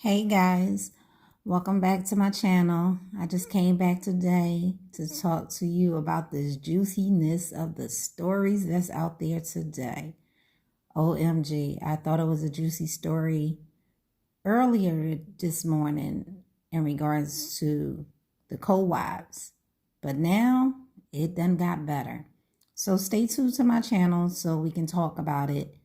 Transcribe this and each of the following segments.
Hey guys, welcome back to my channel. I just came back today to talk to you about this juiciness of the stories that's out there today. OMG, I thought it was a juicy story earlier this morning in regards to the co-wives, but now it done got better. So stay tuned to my channel so we can talk about it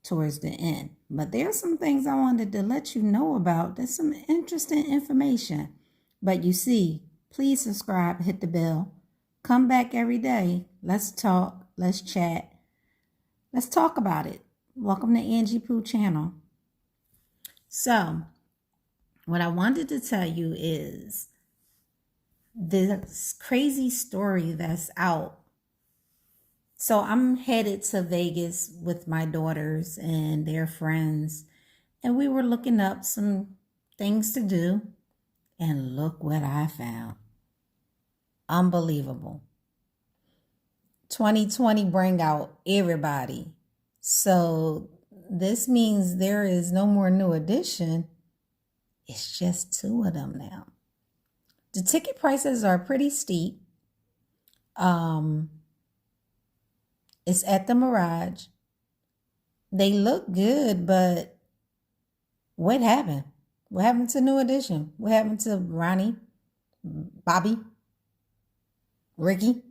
towards the end. But there's some things I wanted to let you know about. There's some interesting information. But you see, please subscribe, hit the bell. Come back every day. Let's talk, let's chat. Let's talk about it. Welcome to Angie Pooh channel. So, what I wanted to tell you is this crazy story that's out. So I'm headed to Vegas with my daughters and their friends, and we were looking up some things to do, and look what I found. Unbelievable. 2020 bring out everybody. So this means there is no more New Edition. It's just two of them now. The ticket prices are pretty steep. It's at the Mirage. They look good, but what happened? What happened to New Edition? What happened to Ronnie, Bobby, Ricky?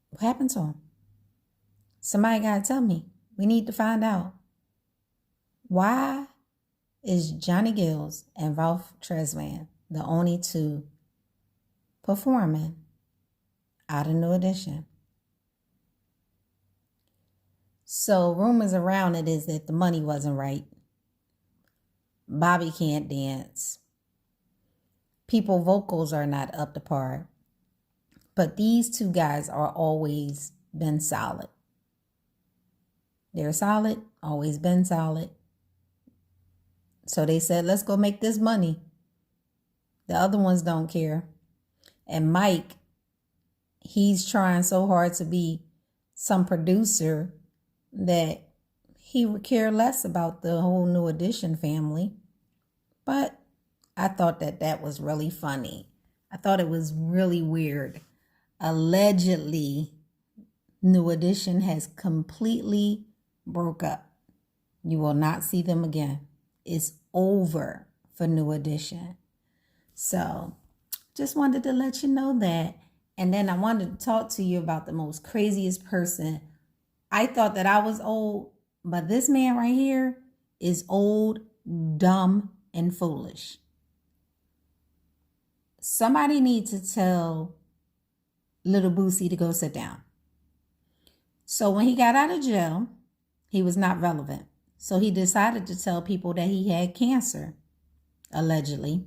What happened to them? Somebody got to tell me. We need to find out. Why is Johnny Gills and Ralph Tresvant the only two performing out of New Edition? So rumors around it is that the money wasn't right. Bobby can't dance. People vocals are not up to par. But these two guys are always been solid. They're solid, always been solid. So they said, let's go make this money. The other ones don't care. And Mike, he's trying so hard to be some producer that he would care less about the whole New Edition family. But I thought that was really funny. I thought it was really weird. Allegedly, New Edition has completely broke up. You will not see them again. It's over for New Edition. So just wanted to let you know that. And then I wanted to talk to you about the most craziest person. I thought that I was old, but this man right here is old, dumb, and foolish. Somebody needs to tell Little Boosie to go sit down. So when he got out of jail, he was not relevant. So he decided to tell people that he had cancer, allegedly.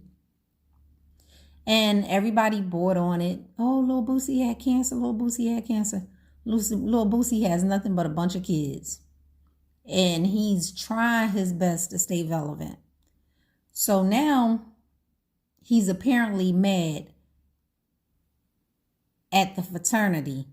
And everybody bored on it. Oh, Lil Boosie had cancer. Lil Boosie had cancer. Lil Boosie has nothing but a bunch of kids. And he's trying his best to stay relevant. So now he's apparently mad at the fraternity.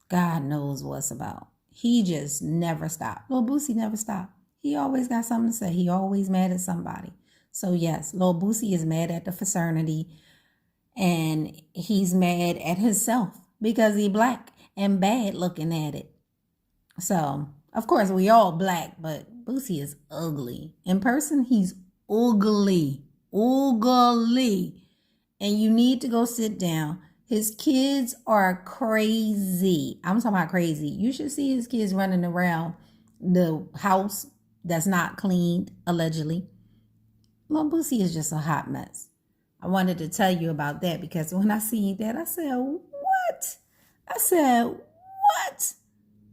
God knows what's about. He just never stopped. Lil Boosie never stopped. He always got something to say. He always mad at somebody. So yes, Lil Boosie is mad at the fraternity, and he's mad at himself because he black and bad looking at it. So of course we all black, but Boosie is ugly. In person, he's ugly. Ugly. And you need to go sit down. His kids are crazy. I'm talking about crazy. You should see his kids running around the house that's not cleaned, allegedly. Lil Boosie is just a hot mess. I wanted to tell you about that because when I seen that, I said, what? I said, what?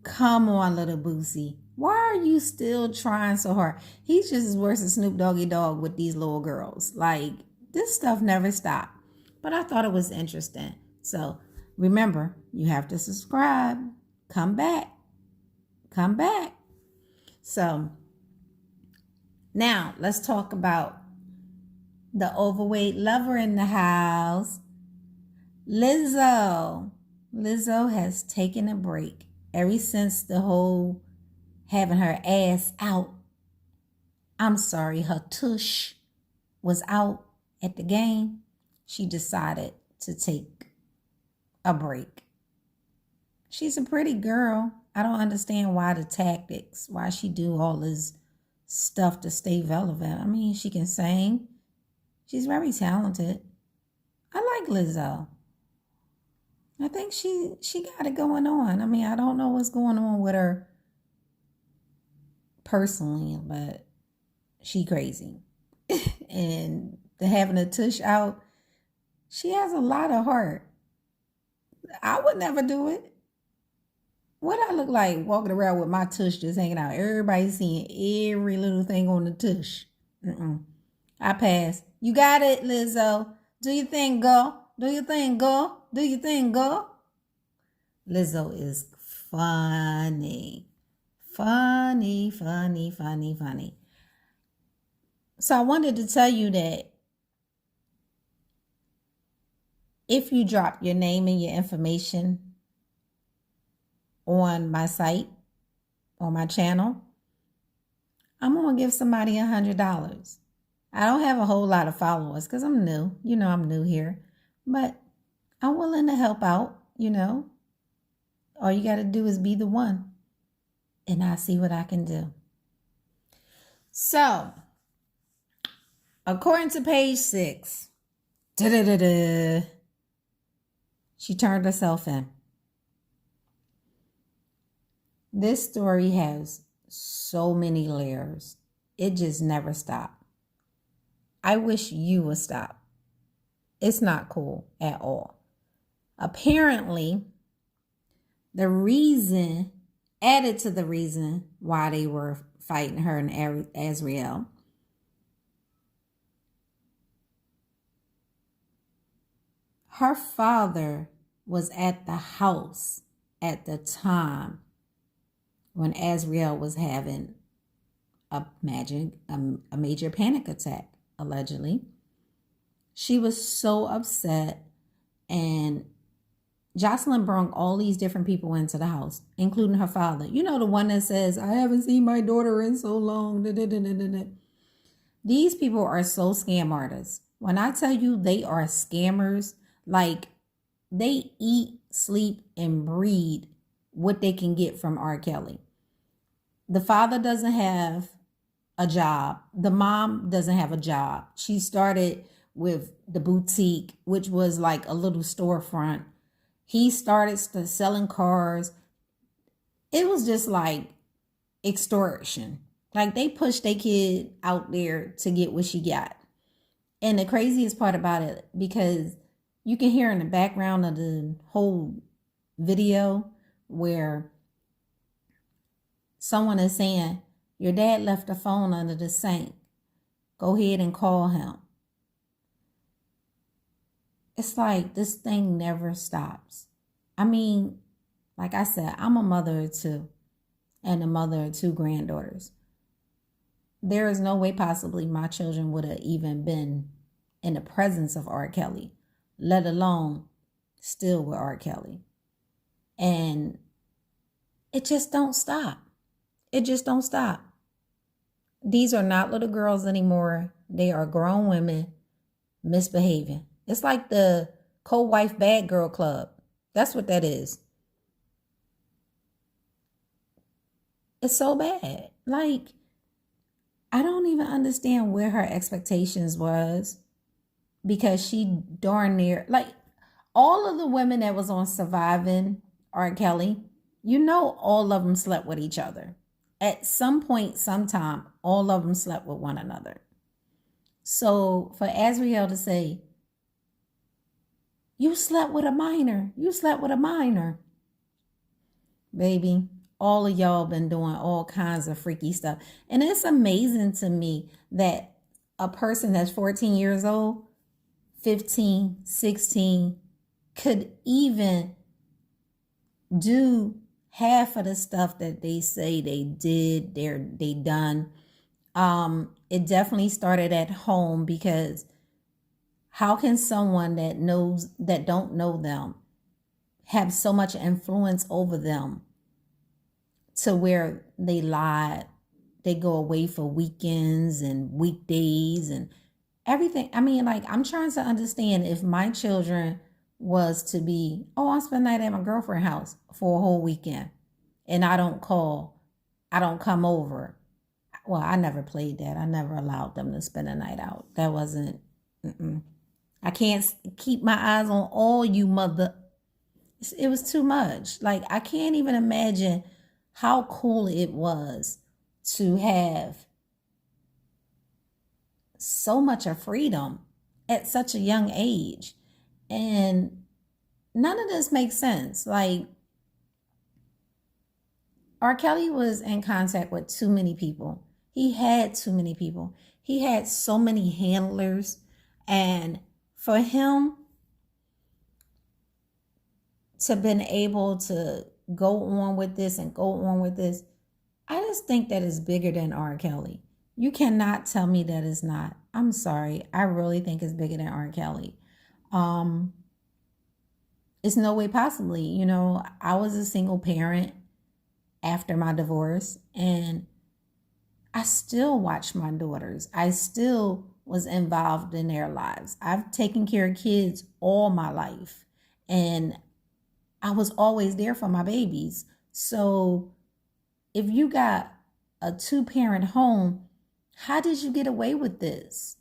Come on, Little Boosie. Why are you still trying so hard? He's just as worse as Snoop Doggy Dogg with these little girls. Like, this stuff never stopped. But I thought it was interesting. So remember, you have to subscribe. Come back. Come back. So now let's talk about the overweight lover in the house. Lizzo. Lizzo has taken a break ever since the whole having her ass out I'm sorry, her tush was out at the game, she decided to take a break. She's a pretty girl. I don't understand why the tactics, why she do all this stuff to stay relevant. I mean, she can sing. She's very talented. I like Lizzo. I think she got it going on. I mean, I don't know what's going on with her personally, but she crazy. And having a tush out, she has a lot of heart. I would never do it. What I look like walking around with my tush just hanging out? Everybody seeing every little thing on the tush. I pass. You got it, Lizzo. Do your thing, girl. Do your thing, girl. Do your thing, girl. Lizzo is funny. Funny, funny, funny, funny. So I wanted to tell you that if you drop your name and your information on my site, on my channel, I'm going to give somebody $100. I don't have a whole lot of followers because I'm new. You know, I'm new here. But I'm willing to help out, you know. All you got to do is be the one. And I'll see what I can do. So, according to page 6, she turned herself in. This story has so many layers. It just never stopped. I wish you would stop. It's not cool at all. Apparently, the reason, added to the reason why they were fighting her and Azriel, her father was at the house at the time when Azriel was having a major panic attack, allegedly. She was so upset, and Jocelyn brought all these different people into the house, including her father. You know, the one that says, I haven't seen my daughter in so long. These people are so scam artists. When I tell you they are scammers, like they eat, sleep, and breathe what they can get from R. Kelly. The father doesn't have a job. The mom doesn't have a job. She started with the boutique, which was like a little storefront. He started selling cars. It was just like extortion. Like they pushed their kid out there to get what she got. And the craziest part about it, because you can hear in the background of the whole video where someone is saying, your dad left the phone under the sink. Go ahead and call him. It's like this thing never stops. I mean, like I said, I'm a mother of 2 and a mother of 2 granddaughters. There is no way possibly my children would have even been in the presence of R. Kelly, let alone still with R. Kelly. And it just don't stop. It just don't stop. These are not little girls anymore. They are grown women misbehaving. It's like the co-wife bad girl club. That's what that is. It's so bad. Like, I don't even understand where her expectations was, because she darn near, like, all of the women that was on Surviving R. Kelly, you know, all of them slept with each other. At some point, sometime, all of them slept with one another. So for Azriel to say, you slept with a minor. You slept with a minor. Baby, all of y'all been doing all kinds of freaky stuff. And it's amazing to me that a person that's 14 years old, 15, 16, could even do half of the stuff that they say they did, they done. It definitely started at home, because how can someone that don't know them have so much influence over them to where they lied they go away for weekends and weekdays and everything. I mean, like, I'm trying to understand if my children was to be, oh, I'll spend the night at my girlfriend's house for a whole weekend and I don't call, I don't come over. Well, I never played that. I never allowed them to spend a night out. That wasn't, I can't keep my eyes on all you mother. It was too much. Like, I can't even imagine how cool it was to have so much of freedom at such a young age. And none of this makes sense. Like, R. Kelly was in contact with too many people. He had too many people. He had so many handlers. And for him to been able to go on with this and go on with this, I just think that is bigger than R. Kelly. You cannot tell me that it's not. I'm sorry. I really think it's bigger than R. Kelly. It's no way possibly. You know, I was a single parent after my divorce, and I still watch my daughters. I still was involved in their lives. I've taken care of kids all my life, and I was always there for my babies. So if you got a 2-parent home, how did you get away with this?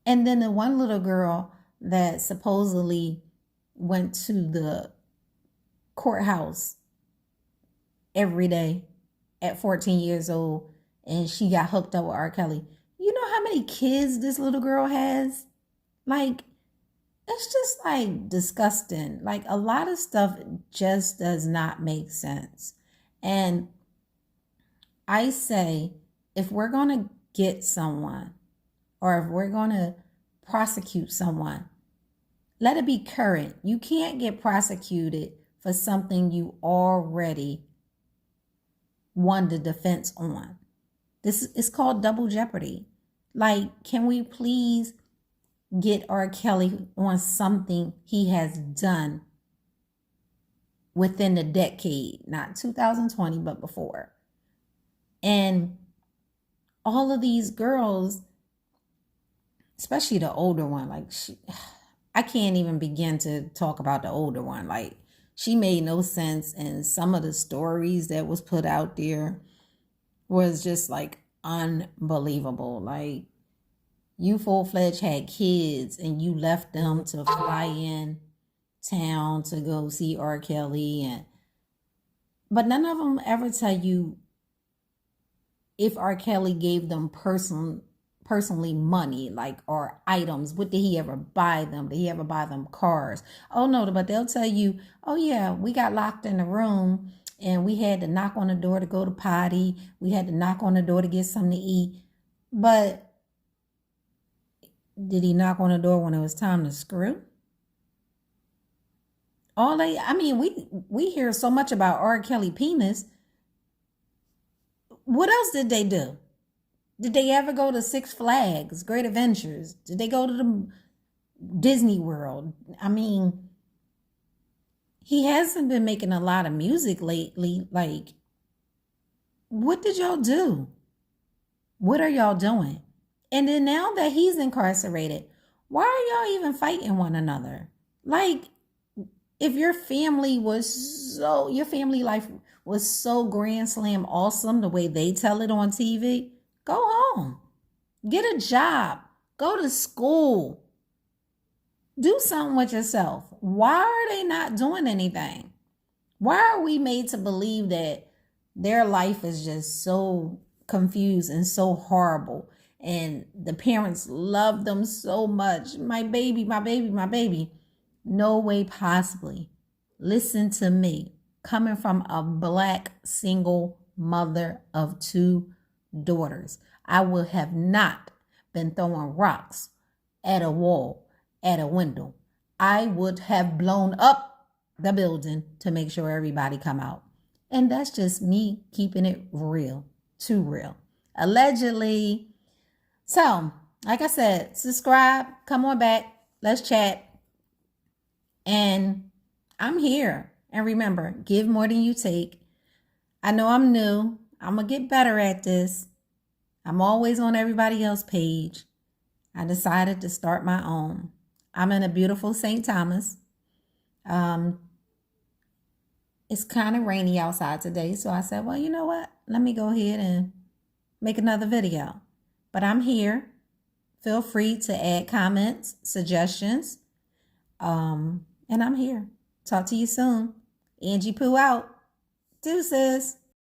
And then the one little girl that supposedly went to the courthouse every day at 14 years old, and she got hooked up with R. Kelly. You know how many kids this little girl has? Like, it's just like disgusting. Like, a lot of stuff just does not make sense. And I say, if we're going to get someone, or if we're going to prosecute someone, let it be current. You can't get prosecuted for something you already won the defense on. This is called double jeopardy. Like, can we please get R. Kelly on something he has done within the decade, not 2020, but before? And all of these girls, especially the older one, like, I can't even begin to talk about the older one. Like, she made no sense, and some of the stories that was put out there was just like unbelievable. Like, you full-fledged had kids and you left them to fly in town to go see R. Kelly, but none of them ever tell you if R. Kelly gave them personally money, like, or items. What did he ever buy them? Did he ever buy them cars? Oh no, but they'll tell you, oh yeah, we got locked in a room and we had to knock on the door to go to potty. We had to knock on the door to get something to eat. But did he knock on the door when it was time to screw? We hear so much about R. Kelly penis. What else did they do? Did they ever go to Six Flags, Great Adventures? Did they go to the Disney World? I mean, he hasn't been making a lot of music lately. Like, what did y'all do? What are y'all doing? And then now that he's incarcerated, why are y'all even fighting one another? Like, if your family life was so grand slam awesome the way they tell it on TV, go home. Get a job. Go to school. Do something with yourself. Why are they not doing anything? Why are we made to believe that their life is just so confused and so horrible, and the parents love them so much? My baby, my baby, my baby. No way possibly. Listen to me. Coming from a Black single mother of 2 daughters, I would have not been throwing rocks at a wall, at a window. I would have blown up the building to make sure everybody come out. And that's just me keeping it real, too real. Allegedly. So, like I said, subscribe, come on back, let's chat. And I'm here. And remember, give more than you take. I know I'm new I'm going to get better at this. I'm always on everybody else's page. I decided to start my own. I'm in a beautiful St. Thomas. It's kind of rainy outside today, so I said, well, you know what? Let me go ahead and make another video. But I'm here. Feel free to add comments, suggestions. And I'm here. Talk to you soon. Angie Pooh out. Deuces.